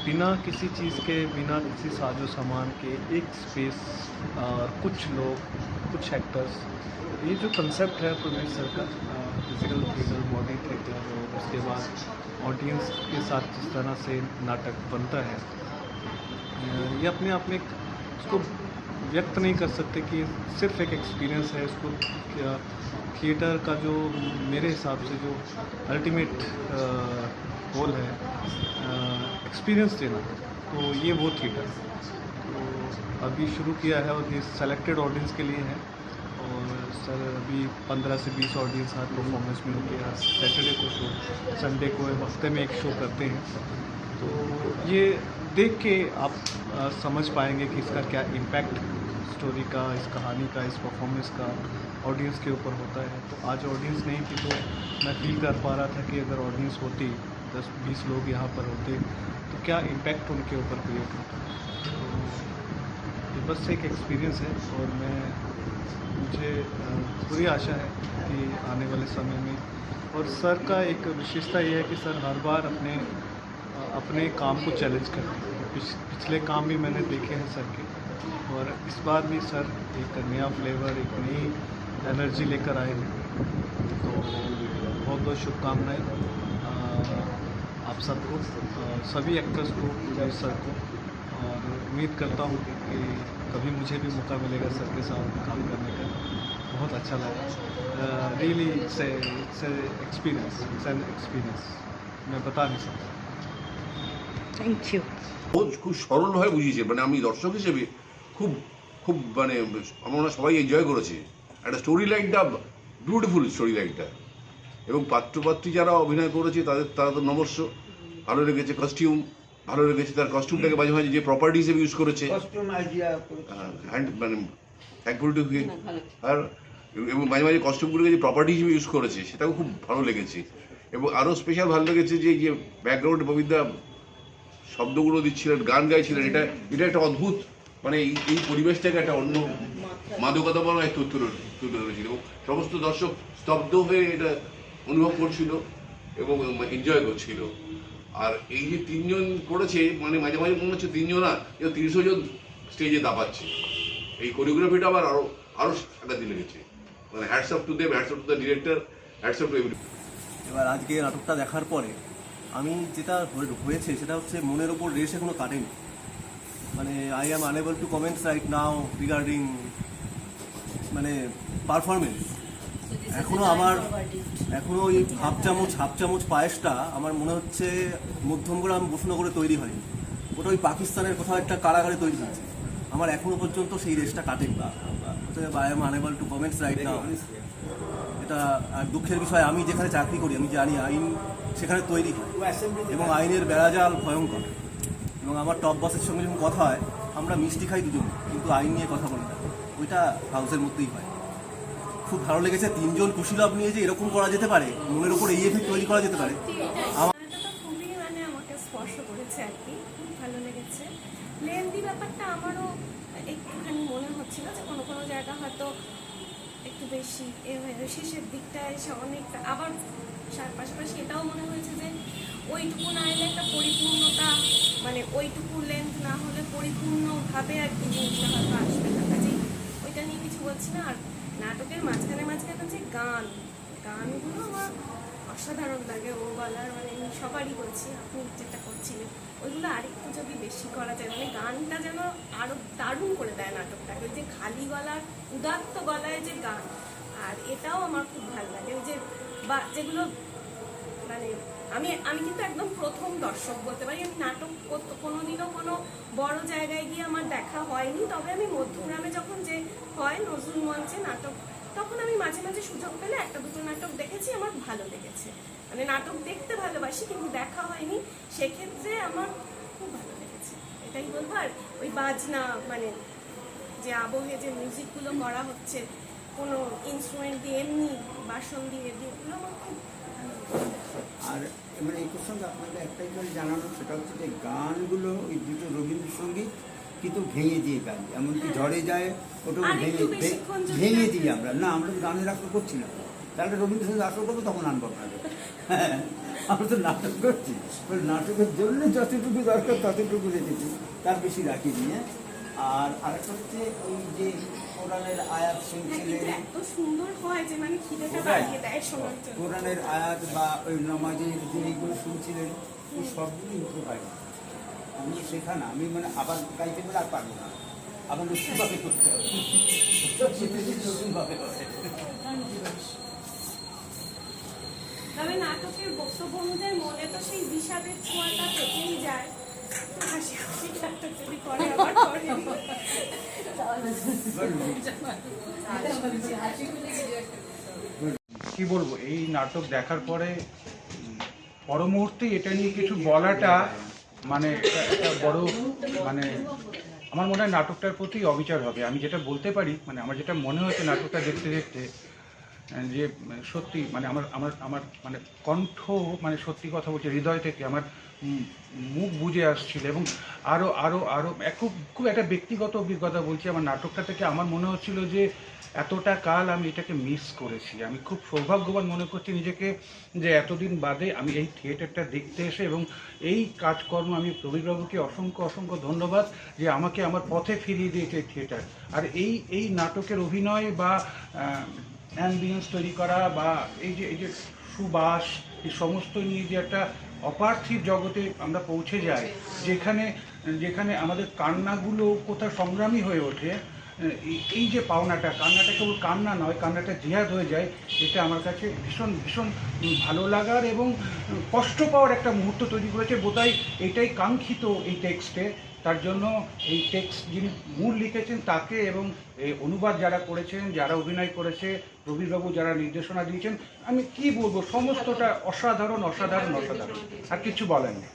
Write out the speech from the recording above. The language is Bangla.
बिना किसी चीज़ के, बिना किसी साजो सामान के एक स्पेस और कुछ लोग, कुछ एक्टर्स, ये जो कंसेप्ट है प्रवीण सर का, फिजिकल थिएटर, बॉडी थिएटर, और उसके बाद ऑडियंस के साथ जिस तरह से नाटक बनता है, ये अपने आप में इसको व्यक्त नहीं कर सकते कि सिर्फ एक एक्सपीरियंस है। इसको क्या थिएटर का जो मेरे हिसाब से जो अल्टीमेट गोल है एक्सपीरियंस देना, तो ये वो थिएटर तो अभी शुरू किया है और ये सेलेक्टेड ऑडियंस के लिए है। और सर अभी 15 से 20 ऑडियंस आज परफॉर्मेंस में उनके यहाँ सैटरडे को शो, संडे को हफ्ते में एक शो करते हैं। तो ये देख के आप समझ पाएंगे कि इसका क्या इम्पैक्ट स्टोरी का, इस कहानी का, इस परफॉर्मेंस का ऑडियंस के ऊपर होता है। तो आज ऑडियंस नहीं थी, तो मैं फील कर पा रहा था कि अगर ऑडियंस होती, 10-20 लोग यहाँ पर होते, तो क्या इम्पैक्ट उनके ऊपर क्रिएट होता। तो ये बस एक एक्सपीरियंस है और मुझे पूरी आशा है कि आने वाले समय में, और सर का एक विशेषता ये है कि सर हर बार अपने काम को चैलेंज करते हैं। पिछले काम भी मैंने देखे हैं सर के, और इस बार भी सर एक नया फ्लेवर, एक नई एनर्जी लेकर आए हैं। तो बहुत बहुत शुभकामनाएं आप सबको, सभी एक्टर्स को, सर को, और उम्मीद करता हूँ कि कभी मुझे भी मौका मिलेगा सर के साथ काम करने का। बहुत अच्छा लगा, really it's experience, an experience, मैं बता नहीं सकता। Thank you. খুব সরলভাবে বুঝিয়েছে, মানে আমি দর্শক হিসেবে খুব খুব মানে আমরা সবাই এনজয় করেছি। একটা স্টোরি লাইনটা বিউটিফুল স্টোরি লাইনটা, এবং পাত্রপাত্রী যারা অভিনয় করেছে তারা তো নমস্য, ভালো লেগেছে। কস্টিউম ভালো লেগেছে, তার কস্টিউমটাকে মাঝে মাঝে যে প্রপার্টি হিসেবে ইউজ করেছে, হ্যান্ড মানে থ্যাঙ্কফুল টু হিম। আর এবং মাঝে মাঝে কস্টিউমগুলোকে যে প্রপার্টি হিসেবে ইউজ করেছে সেটাও খুব ভালো লেগেছে। এবং আরও স্পেশাল ভালো লেগেছে যে ব্যাকগ্রাউন্ডে ববিদা শব্দগুলো দিচ্ছিলেন, গান গাইছিলেন। এটা একটা অদ্ভুত, মানে এই পরিবেশটাকে একটা অন্য মাদকতাময় এক তুলে ধরেছিল, এবং সমস্ত দর্শক স্তব্ধ হয়ে এটা অনুভব করছিল এবং এনজয় করছিল। আর এই যে তিনজন করেছে, মানে মাঝে মাঝে মনে হচ্ছে তিনজন না, 300 জন স্টেজে দাপাচ্ছে। এই কোরিওগ্রাফিটা আবার আরো সাংঘাতিক লেগেছে। মানে hats off to them, hats off to the director, hats off to every. এবার আজকে নাটকটা দেখার পরে আমি যেটা হয়েছে সেটা হচ্ছে মনের ওপর রেশে কোনো কাটেনি। মানে I am unable to comments right now regarding মানে পারফরমেন্স। এখনও ওই হাফ চামচ পায়েসটা আমার মনে হচ্ছে মধ্যমগ্রাম বসুনগরে তৈরি হয়নি, ওটা ওই পাকিস্তানের কোথাও একটা কারাগারে তৈরি হয়েছে। আমার এখনও পর্যন্ত সেই রেশটা কাটেনি। I am unable to comments right now. এটা আর দুঃখের বিষয়, আমি যেখানে চাকরি করি আমি জানি আইন সেখানে তৈরি হয় এবং আইনের বেড়াজাল ভয়ঙ্কর। এবং আমার টপ বসের সঙ্গে যখন কথা হয় আমরা মিষ্টি খাই দুজন, কিন্তু আইন নিয়ে কথা বলি না, ওইটা হাউসের মধ্যেই হয়। খুব ভালো লেগেছে, তিনজন কুশীলব নিয়ে যে এরকম করা যেতে পারে, মনের ওপর এই এফেক্ট তৈরি করা যেতে পারে। খুবই মানে আমাকে স্পর্শ করেছে আর কি, খুব ভালো লেগেছে। লেন্দি ব্যাপারটা আমারও একটুখানি মনে হচ্ছিল যে কোনো কোনো জায়গা হয়তো একটু বেশি শেষের দিকটায় এসে অনেকটা, আবার পাশাপাশি এটাও মনে হয়েছে যে ওইটুকু না এলে একটা পরিপূর্ণতা, মানে ওইটুকু লেন্থ না হলে পরিপূর্ণভাবে আর কি জিনিসটা হয়তো আসবে না। কাজেই ওইটা নিয়ে কিছু বলছি না। আর নাটকের মাঝখানে যে গানগুলো আমার অসাধারণ লাগে, ও গলার, মানে আমি সবারই বলছি, আপনি যেটা করছিলেন ওইগুলো আরেকটু যদি বেশি করা যায়, মানে গানটা যেন আরও দারুণ করে দেয় নাটকটাকে। যে খালি গলার, উদাত্ত গলায় যে গান, আর এটাও আমার খুব ভালো লাগে। ওই যে বা যেগুলো মানে আমি কিন্তু একদম প্রথম দর্শক বলতে পারি। আমি নাটক কোনোদিনও কোনো বড় জায়গায় গিয়ে আমার দেখা হয়নি, তবে আমি মধ্যগ্রামে যখন যে হয় নজরুল মঞ্চে নাটক, তখন আমি মাঝে মাঝে সুযোগ পেলে একটা দুটো নাটক দেখেছি, আমার ভালো লেগেছে। মানে নাটক দেখতে ভালোবাসি কিন্তু দেখা হয়নি, সেক্ষেত্রে আমার খুব ভালো লেগেছে, এটাই বলবো। আর ওই বাজনা, মানে যে আবহে যে মিউজিকগুলো করা হচ্ছে কোনো ইনস্ট্রুমেন্ট দিয়ে, এমনি বাসন দিয়ে ওগুলো আমার খুব ভালো লেগেছে। আর মানে এই প্রসঙ্গে আপনাকে একটাই করে জানানো, সেটা হচ্ছে যে গানগুলো ওই দুটো রবীন্দ্রসঙ্গীত কিন্তু ভেঙে দিয়ে গাই, এমনকি ঝড়ে যায় ওটাও ভেঙে দিই আমরা। না, আমরা গানের আসর করছি না, তাহলে রবীন্দ্রসঙ্গীত আসর করবো, তখন আনবো আপনাদের। আমরা তো নাটক করছি, ওই নাটকের জন্য যতটুকু দরকার ততটুকু রেখেছি, তার বেশি রাখিনি। হ্যাঁ, আর আরেকটা হচ্ছে ওই যে কোরআনের আয়াত হ্যাঁ, শুনছিলেন, কিন্তু এত সুন্দর হয় যে মানে খিদেটা ওটাই। বাড়িয়ে দেয় শোনার জন্য। কোরআনের আয়াত বা ওই নামাজের যে এইগুলো শুনছিলেন, এই সবগুলো ইম্প্রোভাইজ। আমি শেখা না, আমি মানে আবার গাইতে বলে আর পারবো না, আবার নতুনভাবে করতে হবে, নতুনভাবে হবে। তবে নাটকের বক্তব্য অনুযায়ী মনে তো সেই বিষাদের ছোঁয়াটা থেকেই যায়। তো হাসি খুশি নাটক যদি করে আবার করে। কি বলবো, এই নাটক দেখার পরে পর মুহূর্তে এটা নিয়ে কিছু বলাটা মানে একটা বড় মানে আমার মনে হয় নাটকটার প্রতি অবিচার হবে। আমি যেটা বলতে পারি, মানে আমার যেটা মনে হয়েছে নাটকটা দেখতে দেখতে, যে সত্যি মানে আমার আমার আমার মানে কণ্ঠ মানে সত্যি কথা বলছে হৃদয় থেকে আমার মুখ বুঝে আসছিল। এবং আরও আরও আরও খুব খুব একটা ব্যক্তিগত অভিজ্ঞতা বলছি, আমার নাটকটা থেকে আমার মনে হচ্ছিল যে এতটা কাল আমি এটাকে মিস করেছি। আমি খুব সৌভাগ্যবান মনে করছি নিজেকে যে এতদিন বাদে আমি এই থিয়েটারটা দেখতে এসে, এবং এই কাজকর্ম আমি প্রবীরবাবুকে অসংখ্য অসংখ্য ধন্যবাদ যে আমাকে আমার পথে ফিরিয়ে দিয়েছে এই থিয়েটার। আর এই নাটকের অভিনয় বা অ্যাম্বিয়েন্স তৈরি করা বা এই যে সুবাস, এই সমস্ত নিয়ে যে একটা অপার্থিব জগতে আমরা পৌঁছে যাই, যেখানে যেখানে আমাদের কান্নাগুলো কোথাও সংগ্রামী হয়ে ওঠে, এই যে পাওনাটা, কান্নাটা কেবল কান্না নয়, কান্নাটা জিহাদ হয়ে যায়, এটা আমার কাছে ভীষণ ভীষণ ভালো লাগার এবং কষ্ট পাওয়ার একটা মুহূর্ত তৈরি করেছে। বোধহয় এটাই কাঙ্ক্ষিত এই টেক্সটে। তার জন্য এই টেক্সট যিনি মূল লিখেছেন তাকে, এবং এই অনুবাদ যারা করেছেন, যারা অভিনয় করেছে, প্রবীরবাবু যারা নির্দেশনা দিয়েছেন, আমি কি বলবো, সমস্তটা অসাধারণ অসাধারণ অসাধারণ, আর কিছু বলার নেই।